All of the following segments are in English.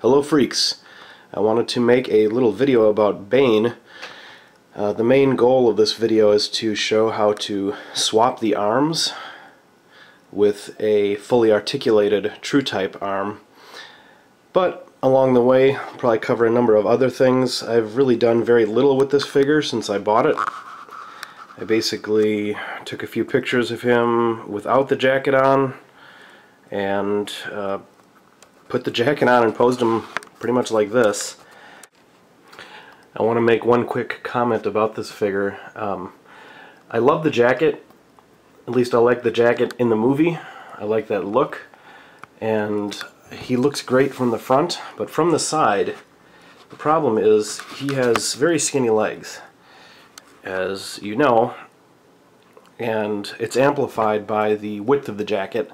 Hello freaks! I wanted to make a little video about Bane. The main goal of this video is to show how to swap the arms with a fully articulated Truetype arm. But along the way, I'll probably cover a number of other things. I've really done very little with this figure since I bought it. I basically took a few pictures of him without the jacket on and put the jacket on and posed him pretty much like this. I want to make one quick comment about this figure. I love the jacket. At least I like the jacket in the movie. I like that look. And he looks great from the front, but from the side, the problem is he has very skinny legs, as you know, and it's amplified by the width of the jacket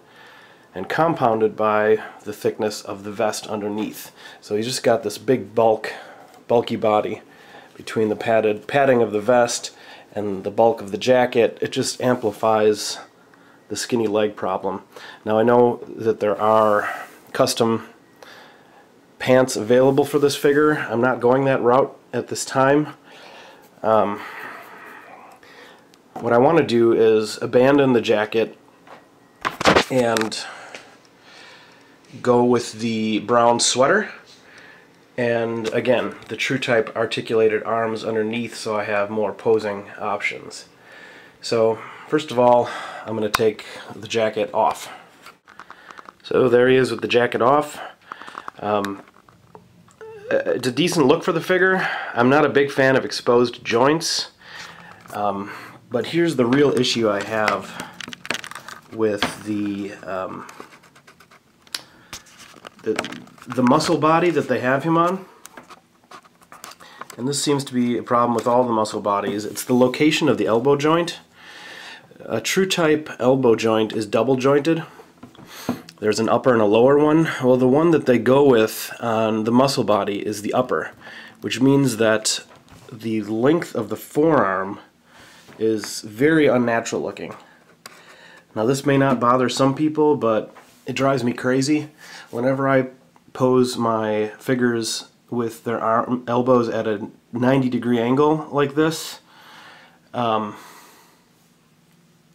and compounded by the thickness of the vest underneath. So he's just got this big bulky body between the padding of the vest and the bulk of the jacket. It just amplifies the skinny leg problem. Now I know that there are custom pants available for this figure. I'm not going that route at this time. What I want to do is abandon the jacket and go with the brown sweater, and again the Truetype articulated arms underneath, so I have more posing options. So first of all, I'm going to take the jacket off. So there he is with the jacket off. It's a decent look for the figure. I'm not a big fan of exposed joints, but here's the real issue I have with the muscle body that they have him on. And this seems to be a problem with all the muscle bodies. It's the location of the elbow joint. A Truetype elbow joint is double jointed. There's an upper and a lower one. Well, the one that they go with on the muscle body is the upper, which means that the length of the forearm is very unnatural looking. Now this may not bother some people, but it drives me crazy. Whenever I pose my figures with their elbows at a 90-degree angle like this, I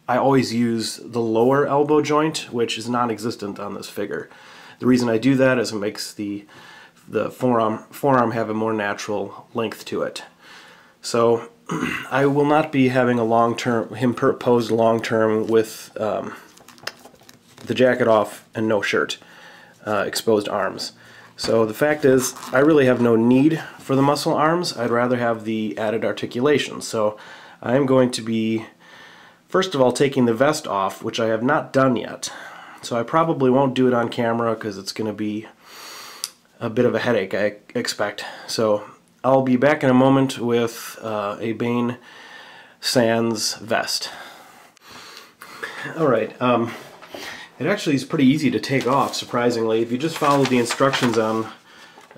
always use the lower elbow joint, which is non-existent on this figure. The reason I do that is it makes the forearm have a more natural length to it. So I will not be having him posed long-term with the jacket off and no shirt, exposed arms. So the fact is, I really have no need for the muscle arms. I'd rather have the added articulation. So I'm going to be, first of all, taking the vest off, which I have not done yet. So I probably won't do it on camera because it's going to be a bit of a headache, I expect. So I'll be back in a moment with a Bane Sans vest. Alright, it actually is pretty easy to take off, surprisingly. If you just follow the instructions on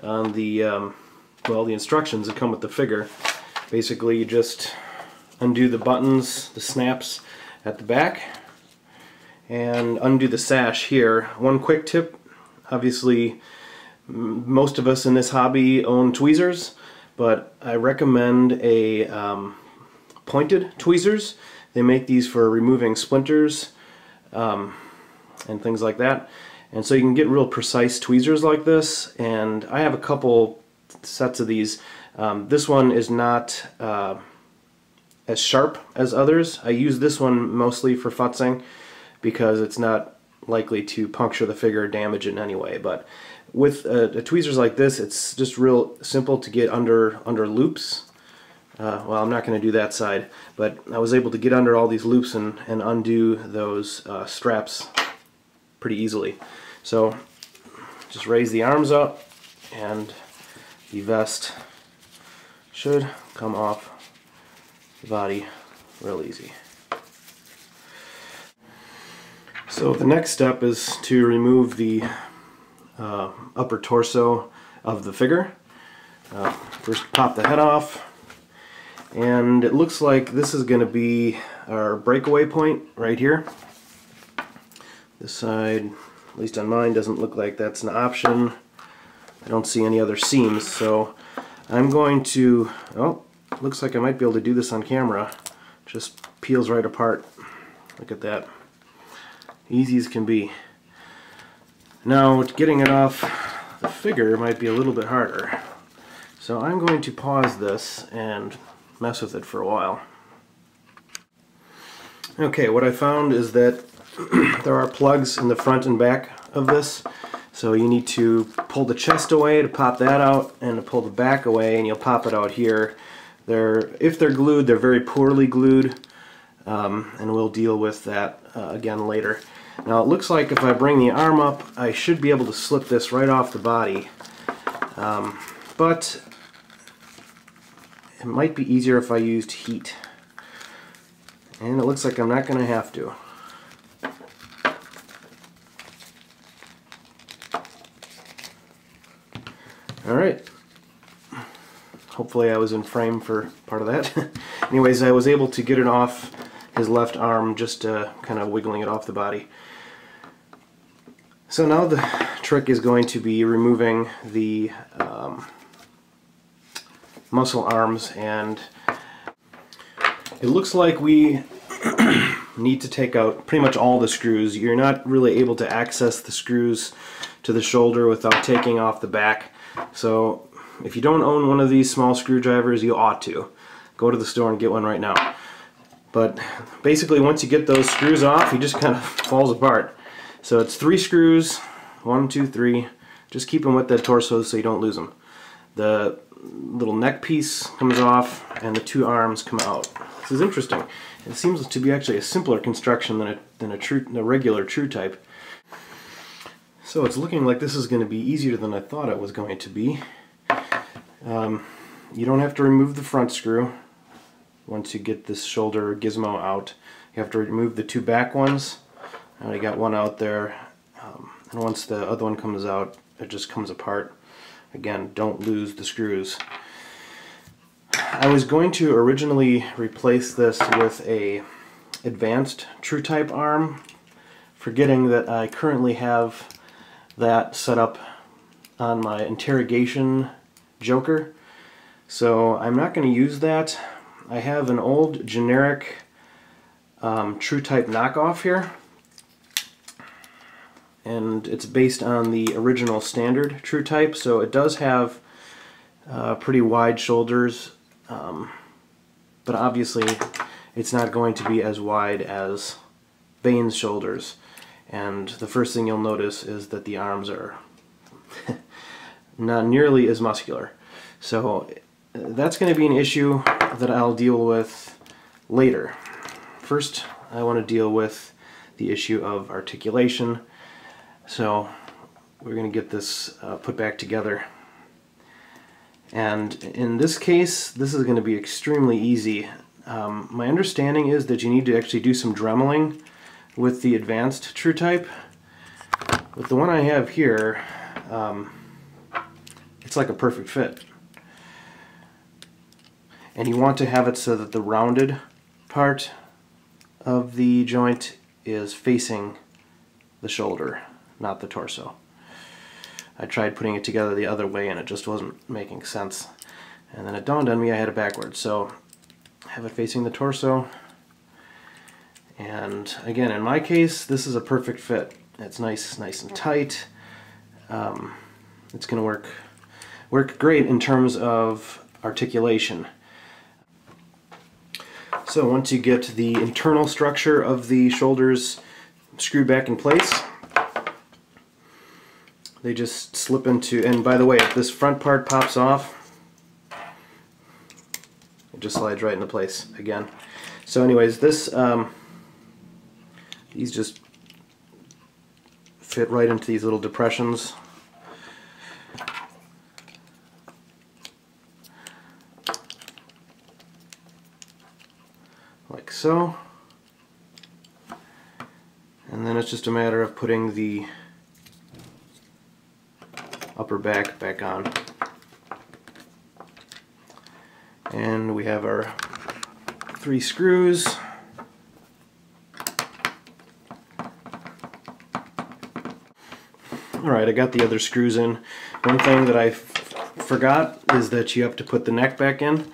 the, well, the instructions that come with the figure. Basically, you just undo the buttons, the snaps at the back, and undo the sash here. One quick tip, obviously most of us in this hobby own tweezers, but I recommend a pointed tweezers. They make these for removing splinters and things like that, and so you can get real precise tweezers like this. And I have a couple sets of these. This one is not as sharp as others. I use this one mostly for futzing because it's not likely to puncture the figure or damage it in any way. But with tweezers like this, it's just real simple to get under loops. Well, I'm not going to do that side, but I was able to get under all these loops and undo those straps pretty easily. So just raise the arms up and the vest should come off the body real easy. So the next step is to remove the upper torso of the figure. First pop the head off, and it looks like this is going to be our breakaway point right here. This side, at least on mine, doesn't look like that's an option. I don't see any other seams, so I'm going to, oh, looks like I might be able to do this on camera. Just peels right apart. Look at that. Easy as can be. Now, getting it off the figure might be a little bit harder. So I'm going to pause this and mess with it for a while. Okay, what I found is that there are plugs in the front and back of this. So you need to pull the chest away to pop that out, and to pull the back away, and you'll pop it out here. If they're glued, they're very poorly glued, and we'll deal with that again later. Now it looks like if I bring the arm up, I should be able to slip this right off the body, but it might be easier if I used heat. And it looks like I'm not going to have to. Alright. Hopefully I was in frame for part of that. Anyways, I was able to get it off his left arm, just kind of wiggling it off the body. So now the trick is going to be removing the muscle arms, and it looks like we need to take out pretty much all the screws. You're not really able to access the screws to the shoulder without taking off the back. So if you don't own one of these small screwdrivers, you ought to. Go to the store and get one right now. But basically once you get those screws off, he just kind of falls apart. So it's 3 screws, 1, 2, 3. Just keep them with that torso so you don't lose them. The little neck piece comes off and the 2 arms come out. This is interesting. It seems to be actually a simpler construction than a regular Truetype. So it's looking like this is going to be easier than I thought it was going to be. You don't have to remove the front screw once you get this shoulder gizmo out. You have to remove the 2 back ones. I already got one out there. And once the other one comes out, it just comes apart. Again, don't lose the screws. I was going to originally replace this with a advanced Truetype arm, forgetting that I currently have that set up on my interrogation Joker. So I'm not going to use that. I have an old generic Truetype knockoff here, and it's based on the original standard Truetype, so it does have pretty wide shoulders, but obviously it's not going to be as wide as Bane's shoulders. And the first thing you'll notice is that the arms are not nearly as muscular. So that's going to be an issue that I'll deal with later. First, I want to deal with the issue of articulation. So we're going to get this put back together. And in this case, this is going to be extremely easy. My understanding is that you need to actually do some dremeling with the advanced Truetype. With the one I have here, it's like a perfect fit. And you want to have it so that the rounded part of the joint is facing the shoulder, not the torso. I tried putting it together the other way and it just wasn't making sense. And then it dawned on me I had it backwards. So have it facing the torso. And again, in my case, this is a perfect fit. It's nice and tight. It's going to work great in terms of articulation. So once you get the internal structure of the shoulders screwed back in place, they just slip into, and by the way, if this front part pops off, it just slides right into place again. So anyways, this these just fit right into these little depressions. Like so. And then it's just a matter of putting the upper back on. And we have our 3 screws. Alright, Alright, I got the other screws in. One thing that I forgot is that you have to put the neck back in.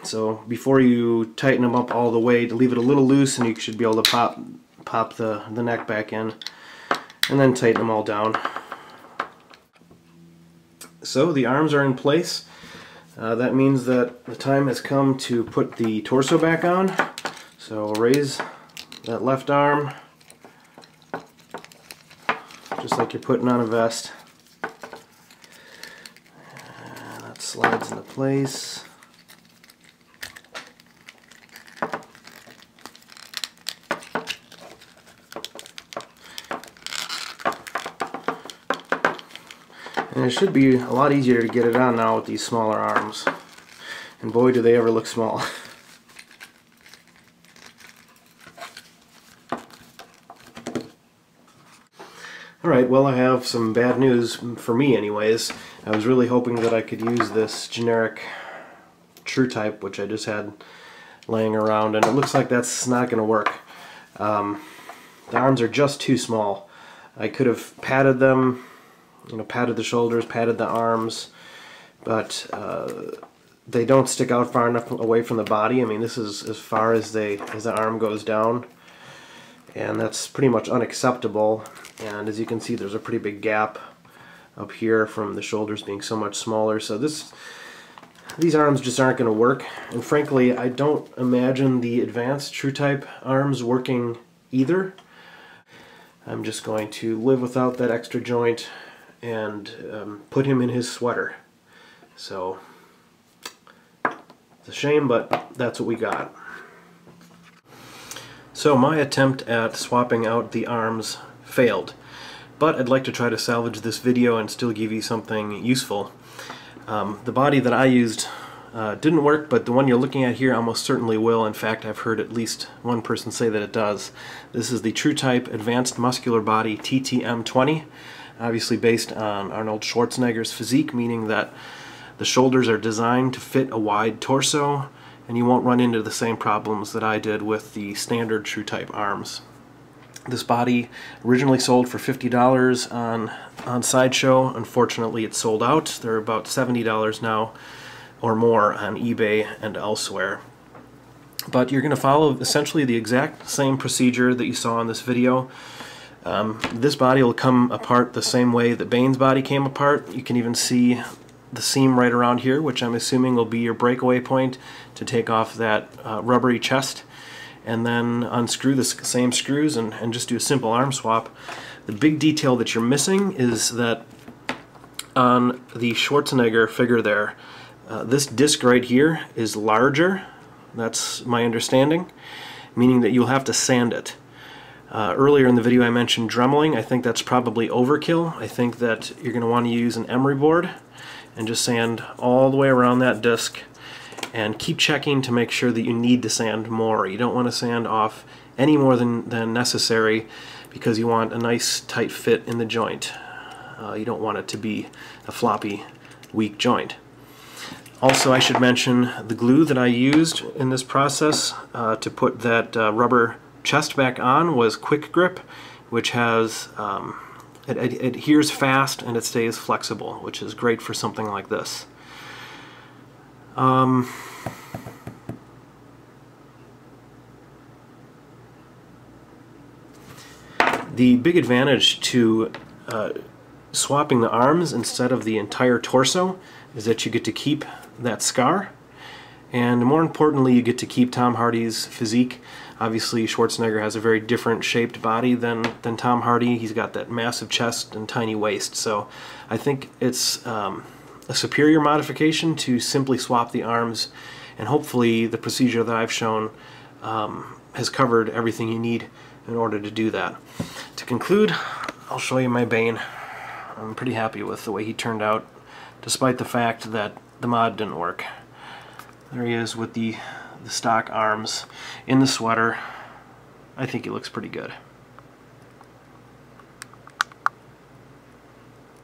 So before you tighten them up all the way, to leave it a little loose, and you should be able to pop the neck back in, and then tighten them all down. So the arms are in place. That means that the time has come to put the torso back on. So raise that left arm, just like you're putting on a vest. And that slides into place. And it should be a lot easier to get it on now with these smaller arms. And boy, do they ever look small. Alright, well, I have some bad news for me anyways. I was really hoping that I could use this generic Truetype, which I just had laying around, and it looks like that's not going to work. The arms are just too small. I could have padded them, you know, padded the shoulders, padded the arms, but they don't stick out far enough away from the body. I mean, this is as far as the arm goes down, and that's pretty much unacceptable. And as you can see, there's a pretty big gap up here from the shoulders being so much smaller. So these arms just aren't going to work. And frankly, I don't imagine the advanced Truetype arms working either. I'm just going to live without that extra joint and put him in his sweater. So it's a shame, but that's what we got. So my attempt at swapping out the arms failed, but I'd like to try to salvage this video and still give you something useful. The body that I used didn't work, but the one you're looking at here almost certainly will. In fact, I've heard at least one person say that it does. This is the Truetype Advanced Muscular Body TTM20, obviously based on Arnold Schwarzenegger's physique, meaning that the shoulders are designed to fit a wide torso, and you won't run into the same problems that I did with the standard Truetype arms. This body originally sold for $50 on Sideshow. Unfortunately, it's sold out. They're about $70 now or more on eBay and elsewhere. But you're going to follow essentially the exact same procedure that you saw in this video. This body will come apart the same way that Bane's body came apart. You can even see the seam right around here, which I'm assuming will be your breakaway point to take off that rubbery chest, and then unscrew the same screws and just do a simple arm swap. The big detail that you're missing is that on the Schwarzenegger figure there, this disc right here is larger. That's my understanding, meaning that you'll have to sand it. Earlier in the video I mentioned dremeling. I think that's probably overkill. I think that you're going to want to use an emery board and just sand all the way around that disc, and keep checking to make sure that you need to sand more. You don't want to sand off any more than necessary, because you want a nice tight fit in the joint. You don't want it to be a floppy, weak joint. Also, I should mention the glue that I used in this process to put that rubber chest back on was Quick Grip, which has it adheres fast and it stays flexible, which is great for something like this. The big advantage to swapping the arms instead of the entire torso is that you get to keep that scar, and more importantly, you get to keep Tom Hardy's physique. Obviously, Schwarzenegger has a very different shaped body than Tom Hardy. He's got that massive chest and tiny waist, so I think it's a superior modification to simply swap the arms, and hopefully the procedure that I've shown has covered everything you need in order to do that. To conclude, I'll show you my Bane. I'm pretty happy with the way he turned out, despite the fact that the mod didn't work. There he is with the stock arms in the sweater. I think he looks pretty good.